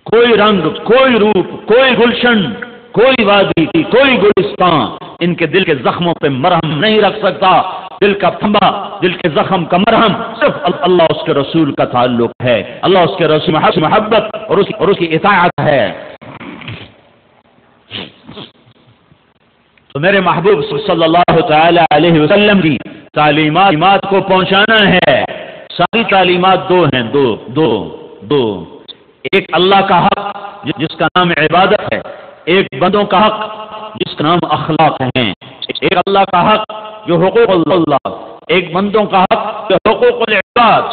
کوئی رنگ، کوئی روپ، کوئی گلشن، کوئی وادی، کوئی گلستان ان کے دل کے زخموں پہ مرہم نہیں رکھ سکتا۔ دل کا پھمبا، دل کے زخم کا مرہم صرف اللہ اس کے رسول کا تعلق ہے، اللہ اس کے رسول محبت اور اس کی اطاعت ہے۔ تو میرے محبوب صلی اللہ تعالی علیہ وسلم کی تعلیمات کو پہنچانا ہے۔ ساری تعلیمات دو ہیں، دو ایک اللہ کا حق جس کا نام عبادت ہے، ایک بندوں کا حق جس کا نام اخلاق ہے۔ ایک اللہ کا حق جو حقوق اللہ، ایک بندوں کا حق جو حقوق العباد۔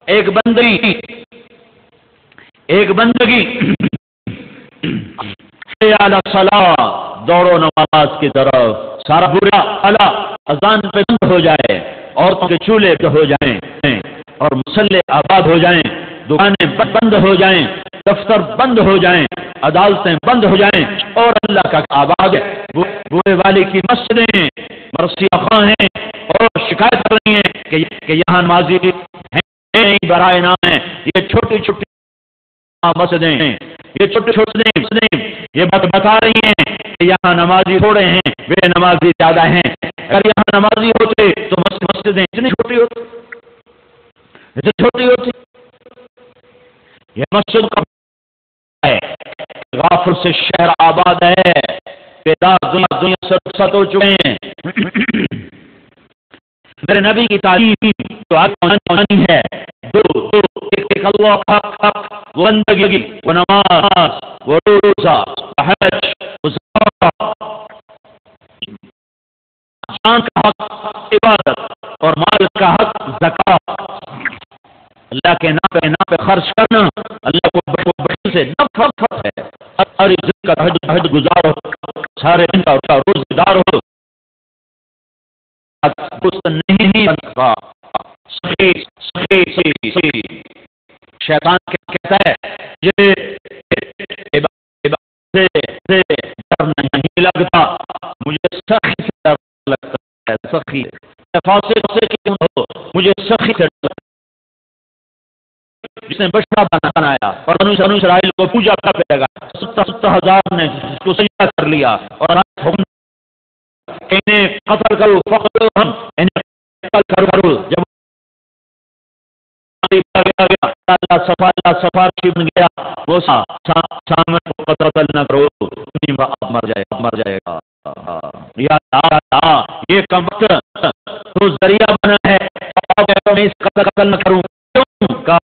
ایک بندگی حی علی الصلاۃ، دوڑو نماز کی طرف، سارا برا اذان پہ بند ہو جائے، عورتوں کے چولہے پہ ہو جائیں اور مسلح آباد ہو جائیں، دکانیں بند ہو جائیں، دفتر بند ہو جائیں، عدالتیں بند ہو جائیں، اور اللہ کا آباد ہے۔ بوئے والی کی مسجدیں مرثیہ خواہ ہیں اور شکایت کر رہی ہیں کہ یہاں نمازی ہیں نہیں، برائے نام ہیں، یہ چھوٹی چھوٹی مسجدیں ہیں، یہ چھوٹی مسجدیں یہ بتا رہی ہیں کہ یہاں نمازی تھوڑے ہیں، بے نمازی زیادہ ہیں۔ اگر یہاں نمازی ہوتے تو مسجدیں اتنی چھوٹی ہوتی۔ یہ مسجد کا ہے، غافل سے شہر آباد ہے، بیدار دنیا سرخط ہو چکے ہیں۔ میرے نبی کی تعلیم جو آنی ہے، دو ایک اللہ کا حق، وہ بندگی، وہ نماز، وہ روزہ، وہ حج، وہ زکوٰۃ، جان کا حق عبادت اور مال کا حق زکوٰۃ۔ اللہ کے نام پہ خرچ کرنا اللہ کو بڑی سے نفرت ہے۔ ہر عزت کا عہد گزار ہو، سارے دن کا روزہ دار ہو، نہیں بنتا۔ شیطان کہتا ہے یہ ڈر نہیں لگتا، مجھے سخی سے ڈر لگتا ہے، سخی فاسق سے کیوں ہو، مجھے سخی سے ڈر، جس نے بچڑا بنایا اور بنو اسرائیل کو پوجا کرنے لگا، 70,000 نے اس کو سجدہ کر لیا اور حکم انہیں قتل کرو، فقتلوہم، انہیں قتل کرو۔ جب اللہ سفارشی بن گیا، وہ سامنے کو قتل نہ کرو، مر جائے گا۔ یا اللہ یہ کم وقت تو ذریعہ بنا ہے، میں اس قتل نہ کروں، کیوں؟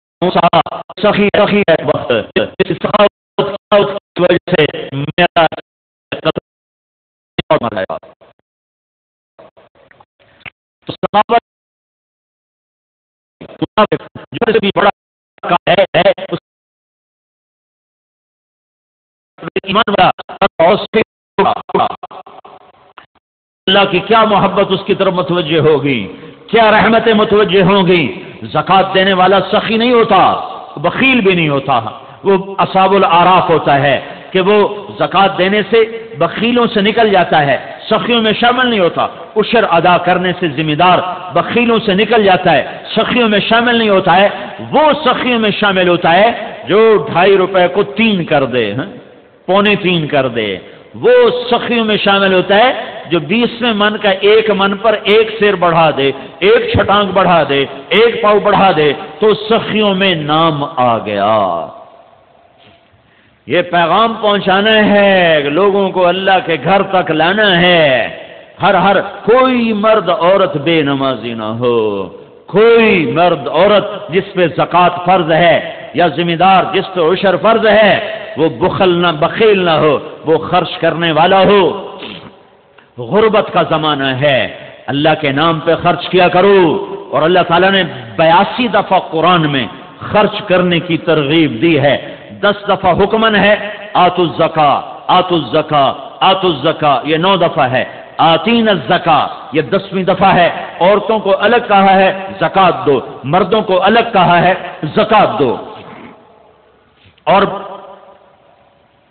سخی ہے وقت، اس سخاوت کی وجہ سے میرا قتل مر جائے گا۔ تو سخاوت جو سے بھی بڑا ہے اس ایمان والا اللہ کی کیا محبت اس کی طرف متوجہ ہوگی، کیا رحمتیں متوجہ ہوں گی۔ زکوٰۃ دینے والا سخی نہیں ہوتا، بخیل بھی نہیں ہوتا، وہ اصحاب الاعراف ہوتا ہے کہ وہ زکوٰۃ دینے سے بخیلوں سے نکل جاتا ہے، سخیوں میں شامل نہیں ہوتا۔ عشر ادا کرنے سے ذمہ دار بخیلوں سے نکل جاتا ہے، سخیوں میں شامل نہیں ہوتا ہے۔ وہ سخیوں میں شامل ہوتا ہے جو 2.5 روپے کو 3 کر دے، 2.25 کر دے۔ وہ سخیوں میں شامل ہوتا ہے جو 20ویں من کا 1 من پر 1 سیر بڑھا دے، 1 چھٹانک بڑھا دے، 1 پاؤ بڑھا دے تو سخیوں میں نام آ گیا۔ یہ پیغام پہنچانا ہے، لوگوں کو اللہ کے گھر تک لانا ہے۔ ہر کوئی مرد عورت بے نمازی نہ ہو، کوئی مرد عورت جس پہ زکوٰۃ فرض ہے یا ذمہ دار جس پہ عشر فرض ہے وہ بخیل نہ ہو، وہ خرچ کرنے والا ہو۔ غربت کا زمانہ ہے، اللہ کے نام پہ خرچ کیا کرو، اور اللہ تعالیٰ نے 82 دفعہ قرآن میں خرچ کرنے کی ترغیب دی ہے۔ 10 دفعہ حکمن ہے، آتوا الزکاۃ، آتوا الزکاۃ، آتوا الزکاۃ، یہ 9 دفعہ ہے۔ آتین الزکاۃ یہ 10ویں دفعہ ہے، عورتوں کو الگ کہا ہے زکوٰۃ دو، مردوں کو الگ کہا ہے زکوٰۃ دو، اور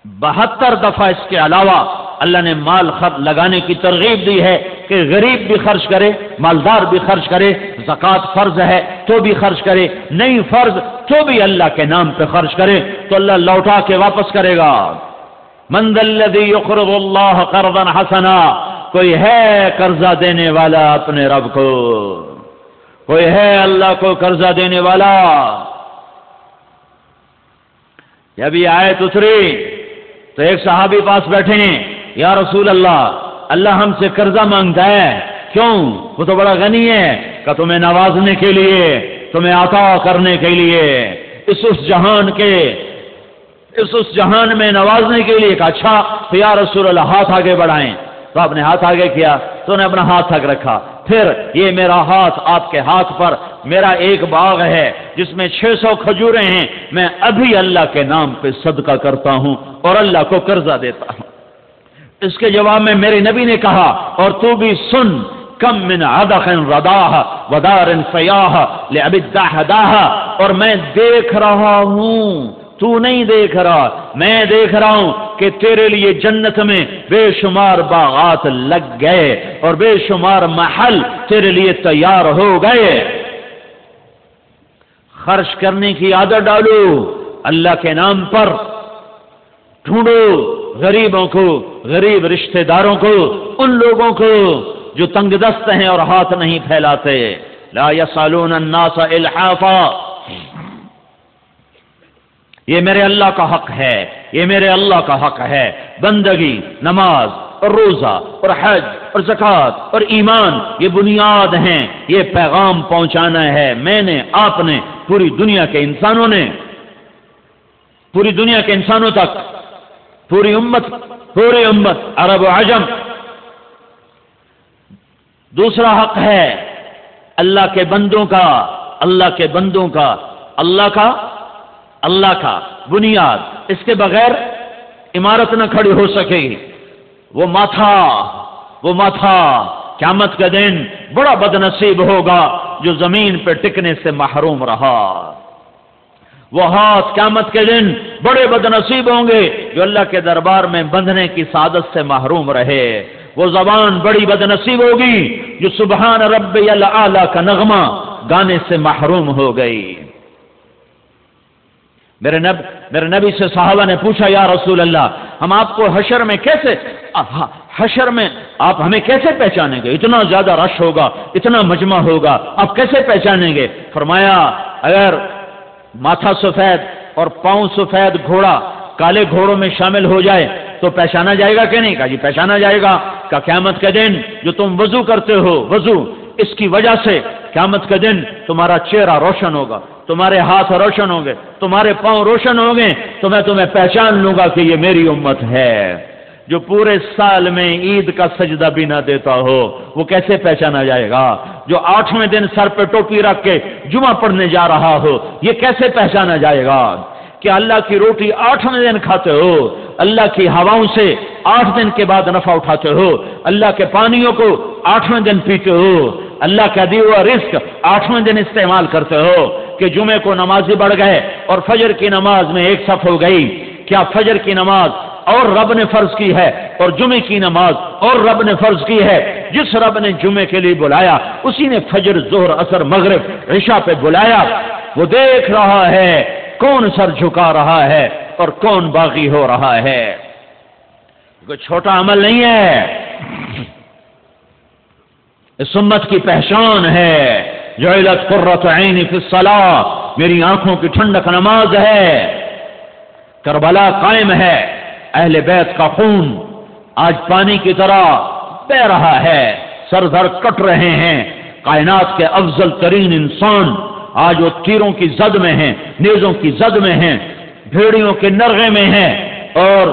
72 دفعہ اس کے علاوہ اللہ نے مال لگانے کی ترغیب دی ہے کہ غریب بھی خرچ کرے، مالدار بھی خرچ کرے، زکوٰۃ فرض ہے تو بھی خرچ کرے، نہیں فرض تو بھی اللہ کے نام پہ خرچ کرے تو اللہ لوٹا کے واپس کرے گا۔ من ذا الذی یقرض اللہ قرضا حسنا، کوئی ہے قرضہ دینے والا اپنے رب کو، کوئی ہے اللہ کو قرضہ دینے والا۔ جب یہ آیت اتری تو ایک صحابی پاس بیٹھے ہیں، یا رسول اللہ، اللہ ہم سے قرضہ مانگتا ہے، کیوں؟ وہ تو بڑا غنی ہے، کہ تمہیں نوازنے کے لیے، تمہیں عطا کرنے کے لیے، اس جہان میں نوازنے کے لیے۔ کہ اچھا تو یا رسول اللہ ہاتھ آگے بڑھائیں، تو آپ نے ہاتھ آگے کیا تو نے اپنا ہاتھ تک رکھا، پھر یہ میرا ہاتھ آپ کے ہاتھ پر، میرا ایک باغ ہے جس میں 600 کھجوریں ہیں، میں ابھی اللہ کے نام پہ صدقہ کرتا ہوں اور اللہ کو قرضہ دیتا ہوں۔ اس کے جواب میں میرے نبی نے کہا، اور تو بھی سن، کم من عدخ رداہ ودار سیاہ لعب الدحداہ، اور میں دیکھ رہا ہوں، تو نہیں دیکھ رہا، میں دیکھ رہا ہوں کہ تیرے لیے جنت میں بے شمار باغات لگ گئے اور بے شمار محل تیرے لیے تیار ہو گئے۔ خرچ کرنے کی عادت ڈالو اللہ کے نام پر، ڈھونڈو غریبوں کو، غریب رشتہ داروں کو، ان لوگوں کو جو تنگ دست ہیں اور ہاتھ نہیں پھیلاتے۔ لا یسالون الناس الحافا، یہ میرے اللہ کا حق ہے، یہ میرے اللہ کا حق ہے۔ بندگی، نماز اور روزہ اور حج اور زکوٰۃ اور ایمان یہ بنیاد ہیں، یہ پیغام پہنچانا ہے میں نے، آپ نے، پوری دنیا کے انسانوں نے، پوری دنیا کے انسانوں تک، پوری امت عرب و عجم۔ دوسرا حق ہے اللہ کے بندوں کا، اللہ کا بنیاد، اس کے بغیر عمارت نہ کھڑی ہو سکے گی۔ وہ ماتھا قیامت کا دن بڑا بدنصیب ہوگا جو زمین پہ ٹکنے سے محروم رہا۔ وہ ہاتھ قیامت کے دن بڑے بدنصیب ہوں گے جو اللہ کے دربار میں بندھنے کی سعادت سے محروم رہے۔ وہ زبان بڑی بدنصیب ہوگی جو سبحان ربی الاعلی کا نغمہ گانے سے محروم ہو گئی۔ میرے نبی سے صحابہ نے پوچھا، یا رسول اللہ، ہم آپ کو حشر میں آپ ہمیں کیسے پہچانیں گے؟ اتنا زیادہ رش ہوگا، اتنا مجمع ہوگا، آپ کیسے پہچانیں گے؟ فرمایا، اگر ماتھا سفید اور پاؤں سفید گھوڑا کالے گھوڑوں میں شامل ہو جائے تو پہچانا جائے گا کہ نہیں؟ کہا جی پہچانا جائے گا۔ کہ قیامت کے دن جو تم وضو کرتے ہو، وضو، اس کی وجہ سے قیامت کے دن تمہارا چہرہ روشن ہوگا، تمہارے ہاتھ روشن ہوں گے، تمہارے پاؤں روشن ہوں گے، تو میں تمہیں پہچان لوں گا کہ یہ میری امت ہے۔ جو پورے سال میں عید کا سجدہ بھی نہ دیتا ہو وہ کیسے پہچانا جائے گا؟ جو 8ویں دن سر پہ ٹوپی رکھ کے جمعہ پڑھنے جا رہا ہو یہ کیسے پہچانا جائے گا؟ کہ اللہ کی روٹی 8ویں دن کھاتے ہو، اللہ کی ہواؤں سے 8 دن کے بعد نفع اٹھاتے ہو، اللہ کے پانیوں کو 8ویں دن پیتے ہو، اللہ کا دیا ہوا رزق 8ویں دن استعمال کرتے ہو، کہ جمعے کو نمازی بڑھ گئے اور فجر کی نماز میں ایک صف ہو گئی۔ کیا فجر کی نماز اور رب نے فرض کی ہے اور جمعے کی نماز اور رب نے فرض کی ہے؟ جس رب نے جمعے کے لیے بلایا اسی نے فجر، ظہر، عصر، مغرب، عشاء پہ بلایا۔ وہ دیکھ رہا ہے کون سر جھکا رہا ہے اور کون باغی ہو رہا ہے۔ کوئی چھوٹا عمل نہیں ہے، اس امت کی پہچان ہے۔ جعلت قرۃ عینی فی الصلاۃ، میری آنکھوں کی ٹھنڈک نماز ہے۔ کربلا قائم ہے، اہل بیت کا خون آج پانی کی طرح بہ رہا ہے، سر دھر کٹ رہے ہیں۔ کائنات کے افضل ترین انسان آج وہ تیروں کی زد میں ہیں، نیزوں کی زد میں ہیں، بھیڑیوں کے نرغے میں ہیں، اور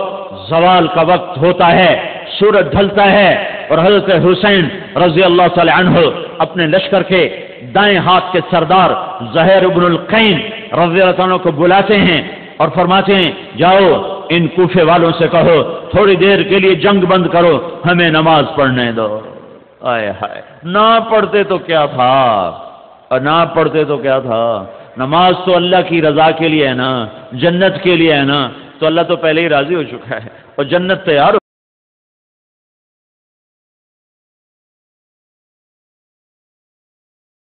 زوال کا وقت ہوتا ہے، سورج ڈھلتا ہے، اور حضرت حسین رضی اللہ تعالی عنہ اپنے لشکر کے دائیں ہاتھ کے سردار زہیر ابن القین رضی اللہ عنہ کو بلاتے ہیں اور فرماتے ہیں، جاؤ ان کوفے والوں سے کہو تھوڑی دیر کے لیے جنگ بند کرو، ہمیں نماز پڑھنے دو۔ آئے ہائے، نہ پڑھتے تو کیا تھا، اور نہ پڑھتے تو کیا تھا؟ نماز تو اللہ کی رضا کے لیے ہے نا، جنت کے لیے ہے نا، تو اللہ تو پہلے ہی راضی ہو چکا ہے اور جنت تیار